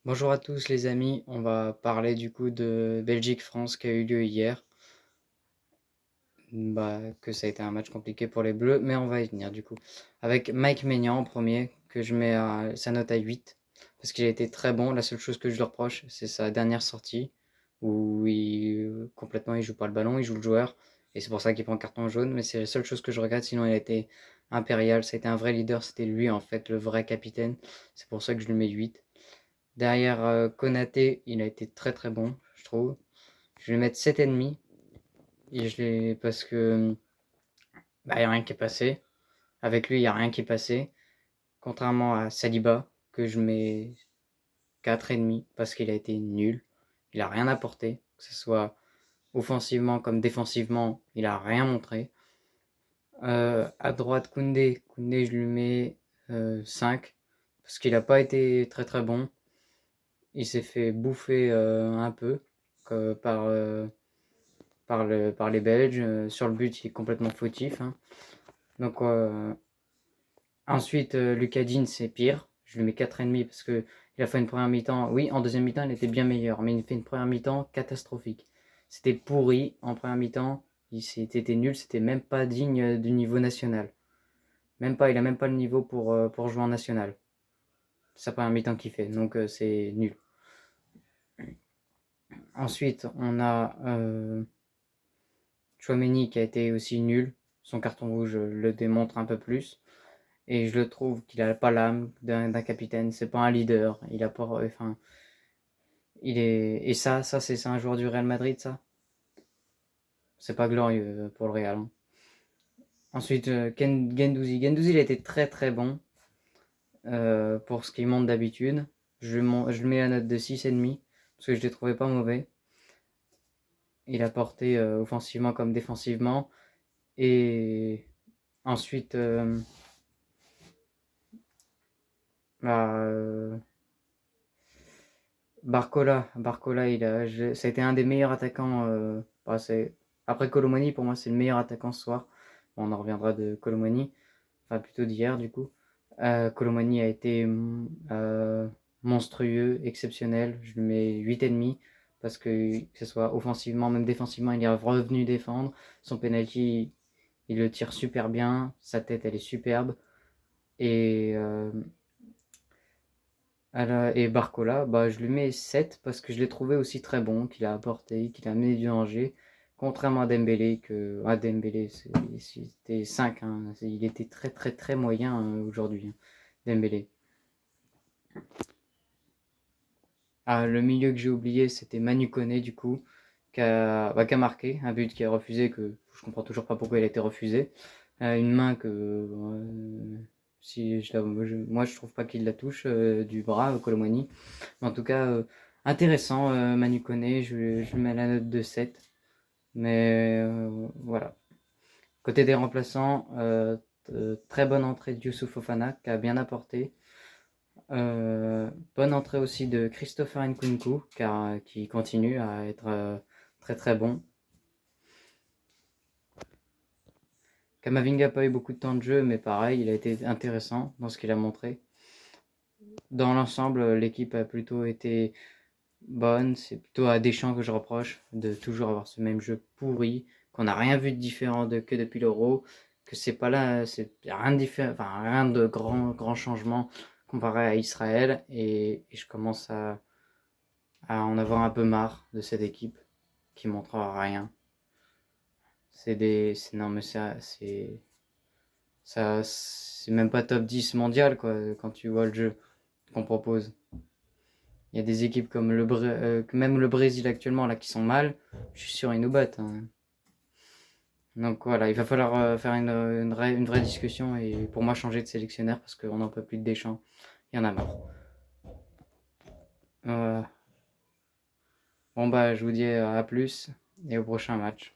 Bonjour à tous les amis, on va parler du coup de Belgique-France qui a eu lieu hier. Que ça a été un match compliqué pour les Bleus, mais on va y venir du coup. Avec Mike Maignan en premier, que je mets sa note à 8, parce qu'il a été très bon. La seule chose que je lui reproche, c'est sa dernière sortie, où complètement il joue pas le ballon, il joue le joueur, et c'est pour ça qu'il prend carton jaune, mais c'est la seule chose que je regrette, sinon il a été impérial, ça a été un vrai leader, c'était lui en fait le vrai capitaine, c'est pour ça que je lui mets 8. Derrière Konaté, il a été très très bon, je trouve. Je vais mettre 7,5. Parce que il n'y a rien qui est passé. Avec lui, il n'y a rien qui est passé. Contrairement à Saliba, que je mets 4,5 parce qu'il a été nul. Il a rien apporté, que ce soit offensivement comme défensivement, il a rien montré. À droite, Koundé, je lui mets 5 parce qu'il n'a pas été très très bon. Il s'est fait bouffer un peu par, par les Belges. Sur le but, il est complètement fautif, hein. Donc, ensuite, Lucas Digne, c'est pire. Je lui mets 4,5 parce qu'il a fait une première mi-temps. Oui, en deuxième mi-temps, il était bien meilleur, mais il fait une première mi-temps catastrophique. C'était pourri en première mi-temps. C'était nul, c'était même pas digne du niveau national. Même pas, il a même pas le niveau pour jouer en national. C'est sa première mi-temps qu'il fait, donc c'est nul. Ensuite, on a Tchouaméni qui a été aussi nul. Son carton rouge le démontre un peu plus. Et je le trouve qu'il a pas l'âme d'un capitaine. C'est pas un leader. Il a pas, enfin, il est. Et ça c'est un joueur du Real Madrid, ça. C'est pas glorieux pour le Real, hein. Ensuite, Gendouzi. Gendouzi, il a été très très bon pour ce qu'il monte d'habitude. Je lui mets la note de 6,5 parce que je l'ai trouvé pas mauvais. Il a porté offensivement comme défensivement. Et ensuite, bah, Barcola, ça a été un des meilleurs attaquants. Après Colomani, pour moi, c'est le meilleur attaquant ce soir. Bon, on en reviendra de Colomani, enfin plutôt d'hier du coup. Colomani a été monstrueux, exceptionnel. Je lui mets 8,5 parce que ce soit offensivement, même défensivement, il est revenu défendre. Son penalty, il le tire super bien. Sa tête, elle est superbe. Et et Barcola, je lui mets 7 parce que je l'ai trouvé aussi très bon, qu'il a apporté, qu'il a amené du danger. Contrairement à Dembélé, c'était 5, hein. Il était très très très moyen aujourd'hui, hein, Dembélé. Ah, le milieu que j'ai oublié, c'était Manu Koné du coup, qui a marqué un but qui a refusé, que je comprends toujours pas pourquoi il a été refusé. Une main que si moi je trouve pas qu'il la touche du bras, Colomani. En tout cas, intéressant, Manu Koné, je lui mets la note de 7. Mais voilà. Côté des remplaçants, très bonne entrée de Youssouf Fofana, qui a bien apporté. Bonne entrée aussi de Christopher Nkunku, qui continue à être très très bon. Kamavinga n'a pas eu beaucoup de temps de jeu, mais pareil, il a été intéressant dans ce qu'il a montré. Dans l'ensemble, l'équipe a plutôt été bonne. C'est plutôt à Deschamps que je reproche de toujours avoir ce même jeu pourri, qu'on n'a rien vu de différent que depuis l'Euro, que c'est pas là, c'est rien de différent, enfin rien de grand changement comparé à Israël, et je commence à en avoir un peu marre de cette équipe qui montre rien. Non mais c'est même pas top 10 mondial quoi quand tu vois le jeu qu'on propose. Il y a des équipes comme même le Brésil actuellement là qui sont mal. Je suis sûr ils nous battent, hein. Donc voilà, il va falloir faire une vraie discussion et pour moi changer de sélectionneur parce qu'on n'en peut plus de Deschamps. Il y en a marre. Bon je vous dis à plus et au prochain match.